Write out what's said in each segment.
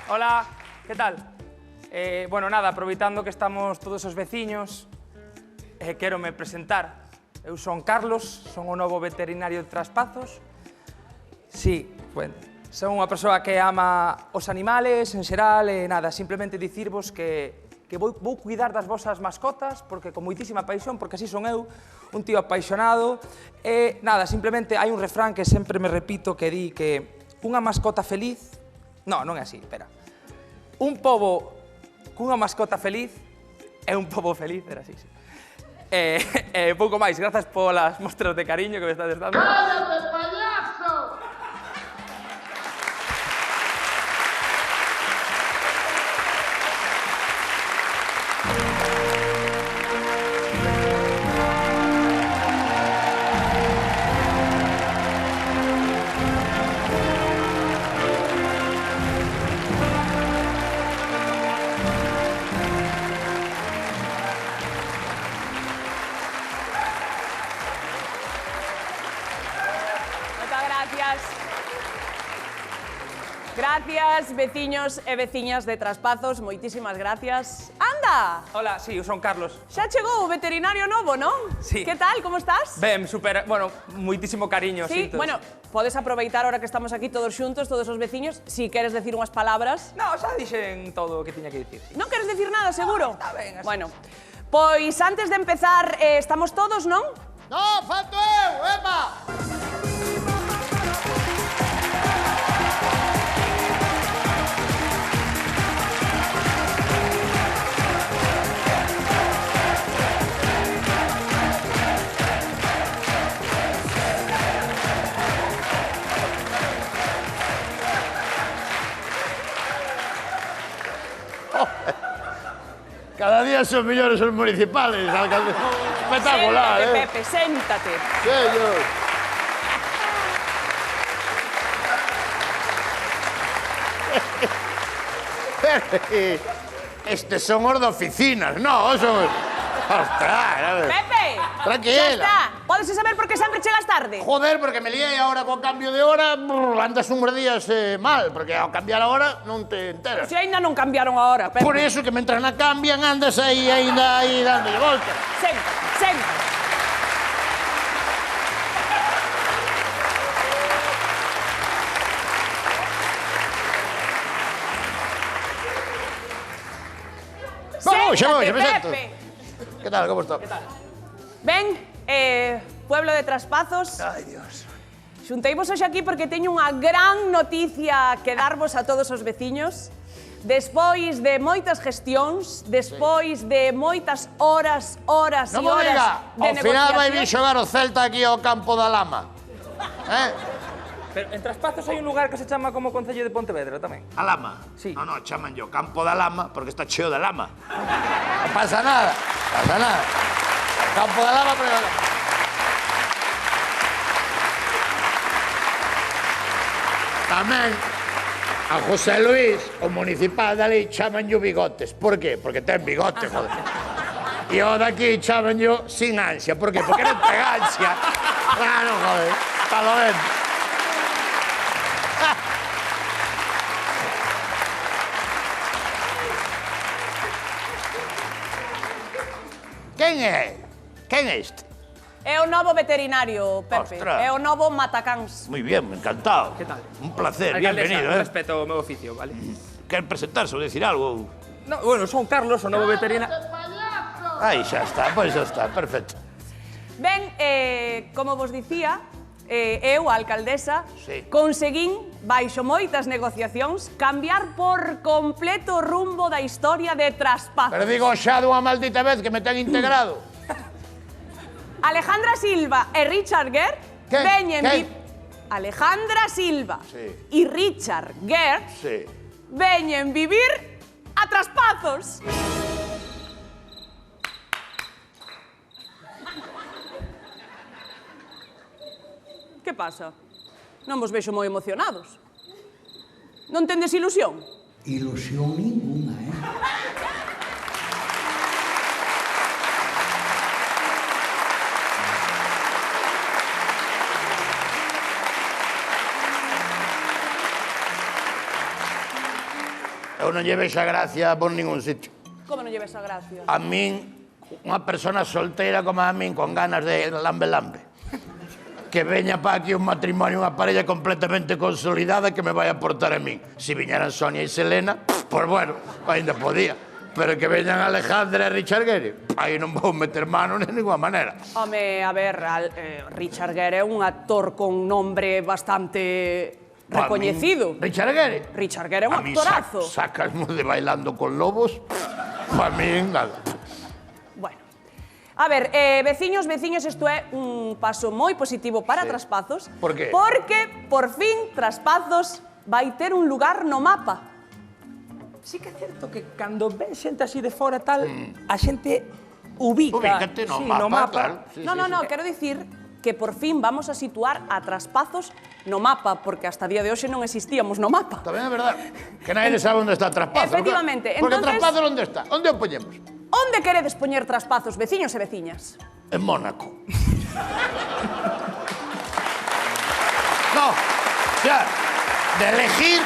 Hola, que tal? Bueno, nada, aproveitando que estamos todos os veciños, quérome presentar. Eu son Carlos, son o novo veterinario de Traspazos. Sí, bueno, son unha persoa que ama os animales en xeral e nada, simplemente dicirvos que vou cuidar das vosas mascotas, porque con moitísima paixón, porque así son eu, un tío apaixonado. E nada, simplemente hai un refrán que sempre me repito que di que unha mascota feliz... No, non é así, espera. Un pobo cunha mascota feliz é un pobo feliz, era así, sí. Pouco máis, grazas polas mostras de cariño que me estades dando. ¡Cállate, payaso! Gracias, veciños e veciñas de Traspazos, moitísimas gracias. Anda! Hola, sí, eu son Carlos. Xa chegou o veterinario novo, non? Sí. Que tal, como estás? Ben, super, bueno, moitísimo cariño, Sí, sinto. bueno, podes aproveitar ahora que estamos aquí todos xuntos, todos os veciños, si queres decir unhas palabras. No, xa dixen todo o que tiña que dicir. Sí. Non queres decir nada, seguro? Está ben, así. Bueno, pois antes de empezar, estamos todos, non? ¡No, falto eu! ¡Epa! Cada día son millores os municipales, alcalde. Espectacular, Séntate, Pepe, séntate. Señor. Estes son os de oficinas, non, son... Ostras, a ver. Pepe! Tranquila. Xa está. Podes saber por que sempre chegas tarde? Joder, porque me liei ahora co cambio de hora, andas uns días mal, porque ao cambiar a hora non te enteras. Se ainda non cambiaron a hora, Pepe. Por eso que mentras na cambian andas aí ainda aí dándolle volta. Séntate, séntate. Vamos, xa vou, xa me Séntate, sento. Pepe. Que tal, como está? Ben, pueblo de Traspazos, Ai, Dios. xunteivos hoxe aquí porque teño unha gran noticia que darvos a todos os veciños. Despois de moitas gestións, despois de moitas horas e horas Non me diga, de ao final vai vir negociación. xogar o Celta aquí ao campo da Lama. Pero en Traspazos hai un lugar que se chama como Concello de Pontevedra tamén. A Lama? Sí. No, no, chaman yo campo da Lama porque está cheo de lama. Non pasa nada, pasa nada. Campo da Lama, pero... Tamén a José Luis, o municipal dali, chaman yo bigotes. Por qué? Porque ten bigote, joder. E o daqui chaman yo sin ansia. Por qué? Porque non ten ansia. Claro, joder. Palo dentro. Quen é? Quen é este? É o novo veterinario, Pepe. Ostras. É o novo matacáns. Muy bien, encantado. ¿Qué tal? Un placer, Alcaldesa, bienvenido, respeto o meu oficio, vale? Quer presentarse ou decir algo? No, bueno, son Carlos, o novo veterinario. Aí xa está, pois xa está, perfecto. Ben, como vos dicía, eu, a alcaldesa, Sí. conseguín, baixo moitas negociacións, cambiar por completo o rumbo da historia de Traspazos. Pero digo xa dunha maldita vez que me ten integrado. Alejandra Silva e Richard Gere ¿Qué? veñen... ¿Qué? Alejandra Silva Sí. e Richard Gere Sí. veñen vivir a Traspazos. Que pasa? Non vos vexo moi emocionados. Non tendes ilusión? Ilusión ninguna, ¿eh? Eu non lle vexo a gracia por ningún sitio. Como non lleves a gracia? A min, unha persona solteira como a min, con ganas de lambe-lambe, que veña pa aquí un matrimonio, unha parella completamente consolidada que me vai a aportar a min. Si viñeran Sonia e Selena, pois bueno, ainda podía. Pero que veñan Alejandra e Richard Gere, aí non vou meter mano de ninguna manera. Home, a ver, Richard Gere é un actor con nombre bastante recoñecido. Richard Gere? Richard Gere é un actorazo. Sacasmo de Bailando con Lobos, pa min nada. Bueno. A ver, veciños, isto é un paso moi positivo para Traspazos. Por qué? Porque, por fin, Traspazos vai ter un lugar no mapa. Sí que é certo que cando ven xente así de fora tal, a xente ubica. Ubícate no sí, mapa, no mapa. claro. Sí, No, quero dicir que por fin vamos a situar a Traspazos no mapa, porque hasta día de hoxe non existíamos no mapa. Tamén é verdade, que nadie sabe onde está Traspazos. Efectivamente, claro. Porque entonces- Traspazos onde está? Onde o poñemos? Onde queredes poñer Traspazos, veciños e veciñas? En Mónaco. No, ya, de elegir...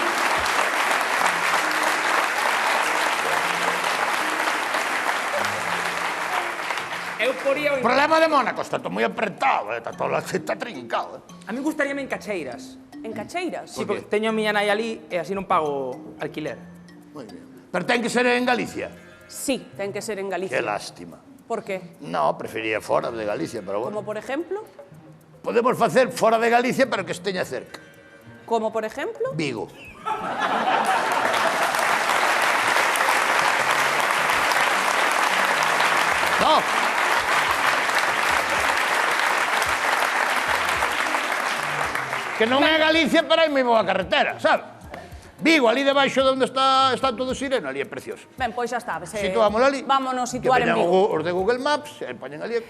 Eu poría O problema de Mónaco está todo moi apretado, está todo está trincado. A mí gustaríame en Cacheiras. En Cacheiras? Sí, Por qué? porque teño a miña nai ali e así non pago alquiler. Moi bien. Pero ten que ser en Galicia. Sí, ten que ser en Que Galicia. lástima. Por qué? No, prefería fora de Galicia, pero bueno. Como por ejemplo? Podemos facer fora de Galicia, pero que esteña cerca. Como por ejemplo? Vigo. No. Que non é Galicia, pero hai moi boa carretera, sabe? Vigo, ali debaixo de onde está todo Sireno, ali é precioso. Ben, pois xa está. Situámoslo ali. Vámonos situar que en veñan Vigo. os de Google Maps, e poñen ali.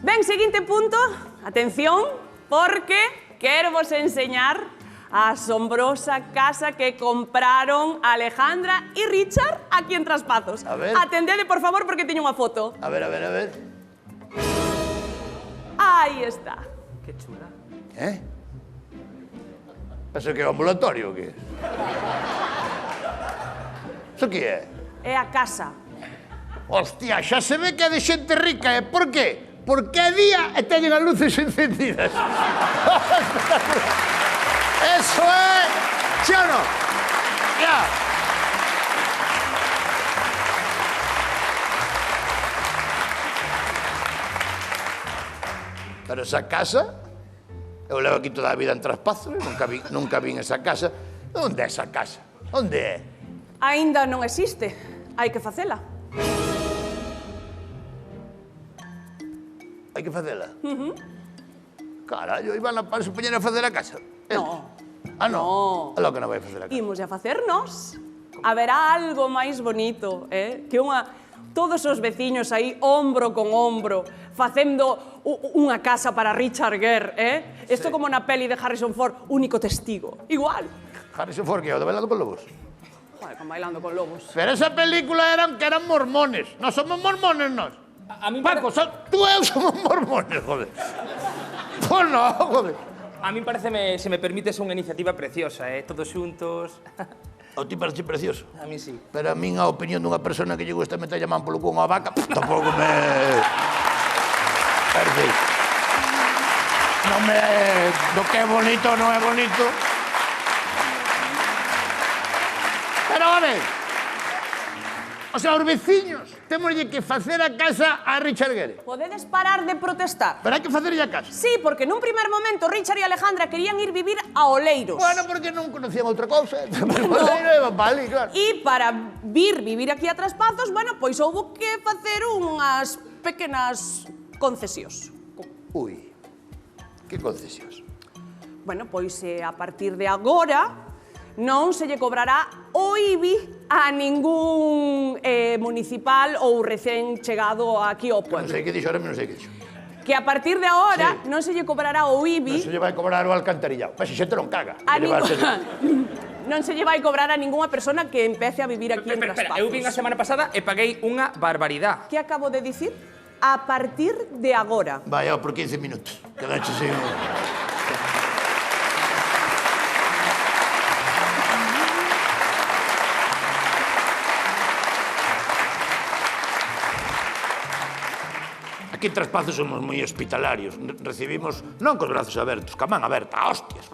Ben, seguinte punto. Atención, porque quero vos enseñar a asombrosa casa que compraron Alejandra e Richard aquí en Traspazos. A ver. Atendede, por favor, porque teño unha foto. A ver, a ver, a ver. Aí está. Que chula. Penso que é o ambulatorio, o que é? Iso que é? É a casa. Hostia, xa se ve que é de xente rica, e por qué? Porque é día e teñen as luces encendidas. Eso é... ¿Sí o no? Ya. Pero esa casa... Eu levo aquí toda a vida en Traspazos, nunca vin esa casa. Onde é esa casa? Onde é? Aínda non existe. Hai que facela. Hai que facela? Carallo, iban a se poñer a facer a casa. No. Ah, non? No. É lo que non vai facer a casa. Imos a facernos. Haberá algo máis bonito, que todos os veciños aí, ombro con ombro, facendo unha casa para Richard Gere, Isto como na peli de Harrison Ford, único testigo. Igual. Harrison Ford, que é o de Bailando con Lobos. Joder, con Bailando con Lobos. Pero esa película eran mormones. Non somos mormones, nós. A mí Paco, tú e eu somos mormones, joder. Pues no, joder. A mí pareceme, se me permites, unha iniciativa preciosa, todos xuntos. O ti parece precioso. A mí sí. Pero a min a opinión dunha persona que lle gusta meter a man polo cu unha vaca, tampouco me... Perfecto. Non me... Do que é bonito non é bonito. Pero, a ver... O sea, os veciños témoslle que facer a casa a Richard Gere. Podedes parar de protestar? Pero hai que facerlle a casa. Sí, porque nun primer momento Richard e Alejandra querían ir vivir a Oleiros. Bueno, porque non conocían outra cousa. Vale, claro. E para vivir aquí a Traspazos, bueno, pois houbo que facer unhas pequenas concesións. Ui, que concesións. Bueno, pois a partir de agora non se lle cobrará o IBI a ningún municipal ou recén chegado aquí ao Non pueblo. sei que dixo, ahora non sei que dixo. Que a partir de agora Sí. non se lle cobrará o Non IBI se lle vai cobrar o alcantarillado. Mas se xente non caga. a Que lle vai a ser- non se lle vai cobrar a ningunha persona que empece a vivir aquí en Espera, eu vin a Traspazos. semana pasada e paguei unha barbaridade. Que acabo de dicir? A partir de agora. Vaya, por 15 minutos. Quedache sin... Aquí en Traspazos somos moi hospitalarios. Recibimos, non cos brazos abertos, ca man aberta, hostias.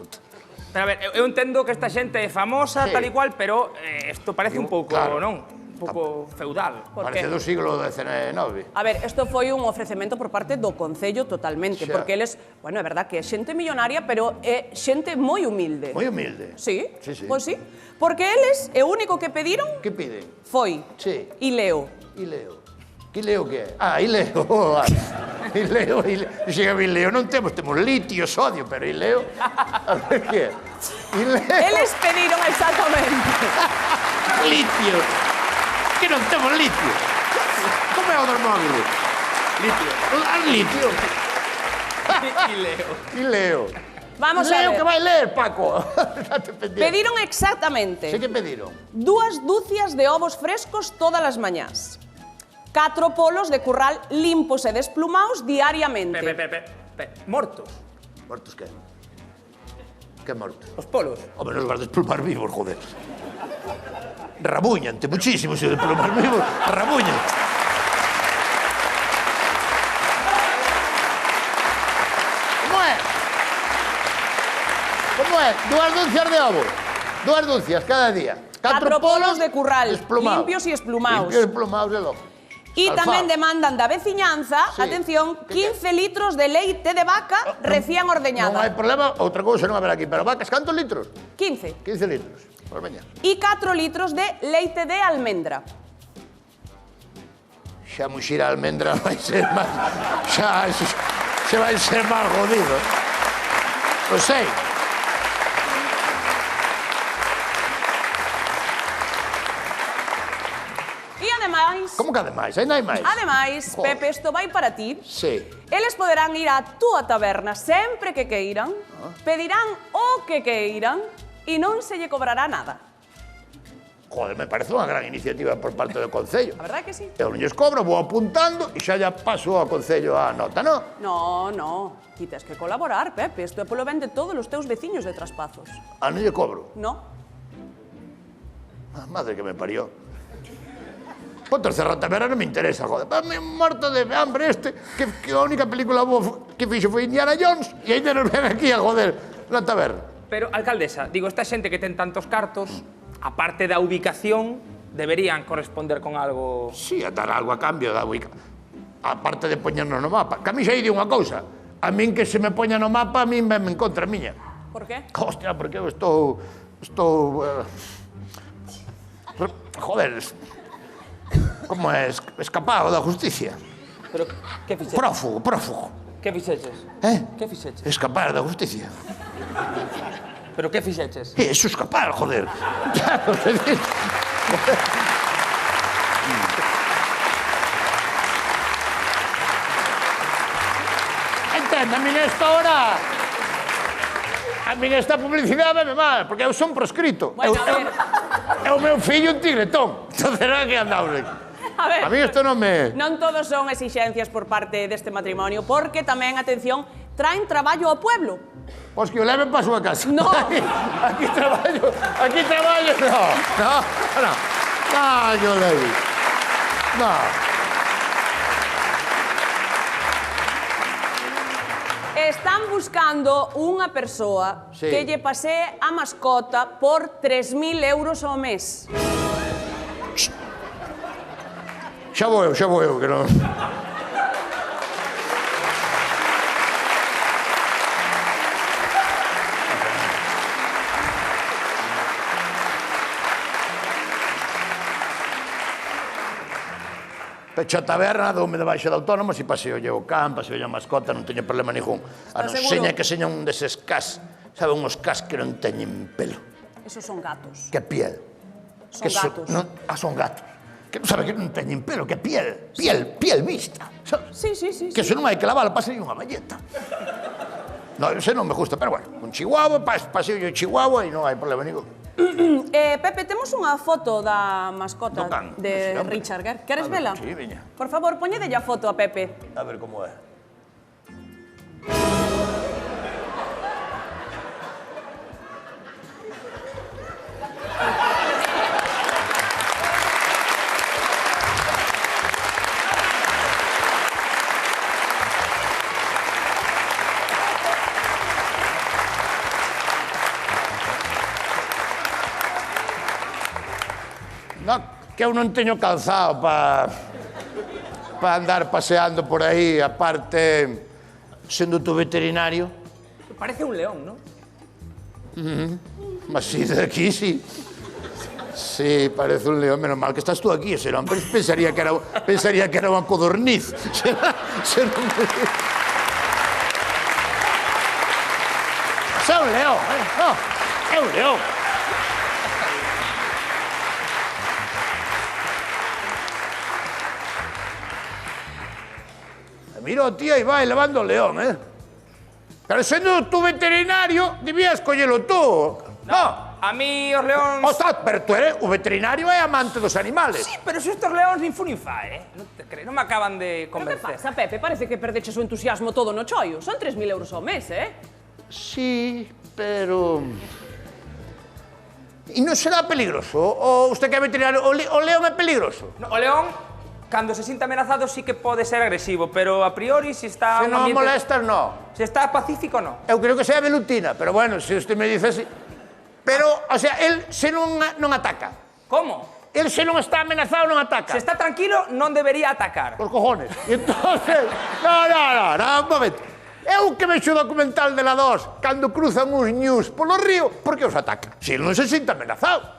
Pero a ver, eu entendo que esta xente é famosa, Sí. tal e cual, pero isto parece un pouco, Claro. non? Un pouco feudal. Por Parece qué? do siglo XIX. A ver, isto foi un ofrecemento por parte do Concello totalmente, Xa. porque eles, bueno, é verdad que é xente millonaria, pero é xente moi humilde. Moi humilde. Sí, Sí, sí. pois sí. Porque eles, o único que pediron Que piden? foi Sí. Ileo. Ileo. Que Ileo que é? Ah, Ileo. Ileo. Chega Ileo, non temos litio, sodio, pero Ileo... A ver que é? Ileo. Eles pediron exactamente. Litio. Que non temos litio. Como é o dos móviles? Litio. Litio. Ileo. Ileo. Vamos a Leo ver. que vai ler, Paco. Date pendiente. Pediron exactamente Sei que pediron. 2 dúcias de ovos frescos todas as mañás. 4 polos de curral limpos e desplumaos diariamente. Mortos. Mortos que? Que mortos? Os polos. Home, nos vas desplumar vivos, joder. Rabuñante, muchísimo se desplumar vivos. Rabuñan. Como é? Como é? 2 dúcias de ovos. 2 dúcias cada día. 4 polos de curral, desplumaos. limpios e esplumaos. Limpios e esplumaos, é loco. E tamén demandan da veciñanza, Sí. atención, Que 15 litros de leite de vaca recién Non hai ordeñada. problema, outra cousa non haber aquí, pero vacas, cantos litros? 15. 15 litros, por mañá. E 4 litros de leite de almendra. Xa muxir a almendra vai ser máis... Xa se vai ser máis jodido. Pois sei. E ademais, Como que ademais? Ainda hai máis? ademais, Joder. Pepe, isto vai para ti. Sí. Eles poderán ir á túa taberna sempre que queiran, pedirán o que queiran e non se lle cobrará nada. Joder, me parece unha gran iniciativa por parte do Concello. A verdade que sí? Eu non lles cobro, vou apuntando e xa paso ao Concello a nota, non? No, ti tes que colaborar, Pepe. Isto é polo ben de todos os teus veciños de Traspazos. A non lle cobro. No? Ah, madre que me parió. O terceira taberna non me interesa, joder. Pa me morto de hambre este, que a única película boa que fixo foi Indiana Jones e ainda nos ven aquí a joder na taberna. Pero, alcaldesa, digo, esta xente que ten tantos cartos, aparte da ubicación, deberían corresponder con algo... Sí, a dar algo a cambio da ubicación. Aparte de poñernos no mapa. Que a mí xa di unha cousa. A min que se me poña no mapa, a min me encontra a miña. Por qué? Hostia, porque eu estou... Joder, como é? Escapado da justicia. Pero, que fixeches? Prófugo. Que fixeches? Que fixeches? Escapar da justicia. Pero que fixeches? Eso, escapar, joder. Claro, é dicir... Entende, a min esta hora... A min esta publicidade me mal, porque eu son proscrito. Bueno, a ver. É o meu fillo un tigretón. Entón, era que andamos aquí. A ver. A mí isto non me... Non todos son exixencias por parte deste matrimonio, porque tamén, atención, traen traballo ao pueblo. Pois que o leven para a súa casa. No. Aquí traballo, no. No, yo levi. No. Están buscando unha persoa Sí. que lle pasee a mascota por 3.000 euros ao mes. Xa vou eu, que non... Pecho a taberna, doume debaixo de autónomos e paseo o can, paseo a mascota, non teño problema ningún. A non seguro? seña que seña un deses cas, sabe, uns cas que non teñen pelo, Esos son gatos. que piel. Son Que gatos. son gatos. Que non sabe que non teñen pelo, que piel. Piel vista. Sabes? Sí. Que se non hai que lavar, pasei unha balleta. No, ese non me gusta, pero bueno, un chihuahua, paseo o chihuahua e non hai problema ningún. Pepe, temos unha foto da mascota Do can. de Sí, hombre. Richard Gere. Queres A ver, vela? sí, veña. Por favor, poñede a foto a Pepe. A ver como é. No, que eu non teño calzado para andar paseando por aí, aparte, sendo tú veterinario. Parece un león, ¿no? Mas sí, de aquí sí. Sí, parece un león. Menos mal que estás tú aquí, ese non pensaría que era unha codorniz. É un león, no, é un león. Mira o tío aí vai levando o león, Pero sendo tú veterinario, debías collelo tú. No. A mí os leóns... Ostras, pero tú eres o veterinario e amante dos animales. Sí, pero se estos leóns nin fu nin fa, Non te crees, non me acaban de Pero que convencer. pasa, Pepe? Parece que perdeches o entusiasmo todo no chollo. Son 3.000 euros ao mes, Sí, pero... E non será peligroso? O usted que é veterinario, o león é peligroso? No, o león, cando se sinta amenazado, sí que pode ser agresivo, pero a priori, se está Se un non ambiente... molestas, no. Se está pacífico, no. Eu creo que sea velutina, pero bueno, se usted me dice así... Pero, o sea, él se non ataca. Como? Él se non está amenazado, non ataca. Se está tranquilo, non debería atacar. Por cojones. E entonces... No, un momento. Eu que vexo o documental de la 2, cando cruzan uns ñus polo río, por que os ataca? Se ele non se sinta amenazado.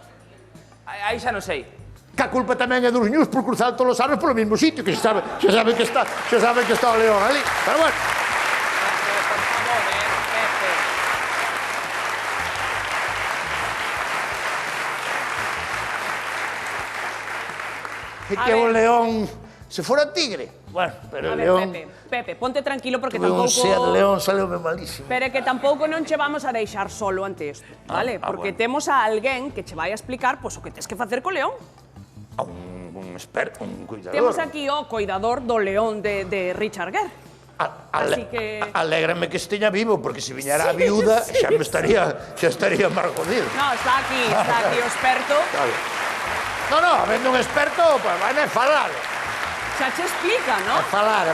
Aí xa non sei. Que a culpa tamén é dos ñus por cruzar todos os árboles polo mesmo sitio, que xa sabe que está o león ali. Pero bueno. Por favor, Pepe. É que o león, se fora tigre, bueno, pero A o ver, león... Pepe, ponte tranquilo porque Tuve un tampouco... sea de león, saleume malísimo. Pero é que tampouco non che vamos a deixar solo ante isto, vale? Porque bueno. temos a alguén que che vai a explicar pois, o que tes que facer co león. Un experto, un cuidador. Temos aquí o coidador do león de Richard Gere. Así que... Alégrame que esteña vivo, porque se viñera a viuda xa estaría máis jodido. No, está aquí o experto. Claro. No, habendo un experto, pues van a falar. Xa che explica, ¿no? A falar.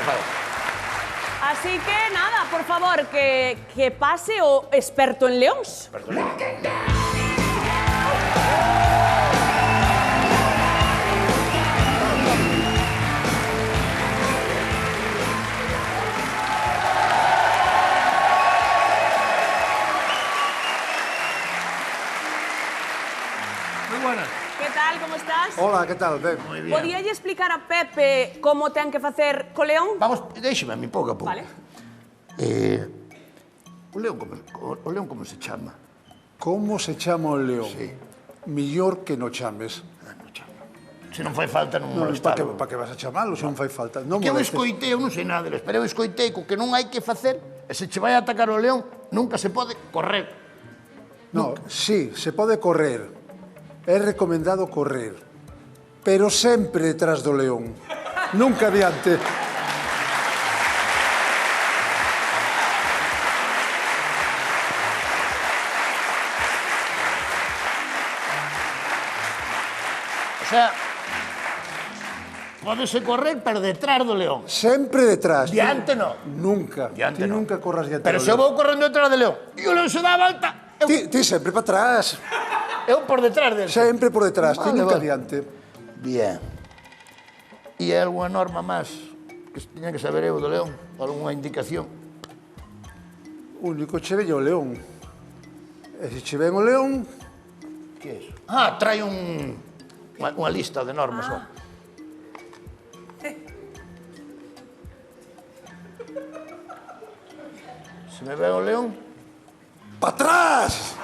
Así que nada, por favor, que pase o experto en leóns. Muy buenas. Que tal, como estás? Hola, que tal? Ben. Muy bien. Podíalle explicar a Pepe como ten que facer co león? Vamos, déxeme a mí pouco a pouco. Vale. O león como se chama? Como se chama o león? Sí. Millor que no chames. Non chama. Se non fai falta non Non, molestalo. para que vas a chamalo se non fai falta? Non Que eu molestes. escoitei, eu non sei nada deles, pero eu escoitei co que non hai que facer, e se che vai a atacar o león, nunca se pode correr. No, sí, se pode correr. É recomendado correr. Pero sempre detrás do león. Nunca adiante. O sea, pódese correr, pero detrás do león. Sempre detrás. Diante no. Nunca. Diante Ti no. nunca corras diante Pero do se eu león. vou correndo detrás do león e o león se dá a volta, Ti sempre para atrás. eu por detrás dele. Sempre por detrás. Ti Vale, nunca vale. adiante. Bien. E hai algunha norma máis que tiña que saber eu do león? Algunha indicación? O único che veño o león. E se che ven o león, Que é iso? Ah, trae unha lista de normas. Ah. Se me ve o león, para atrás!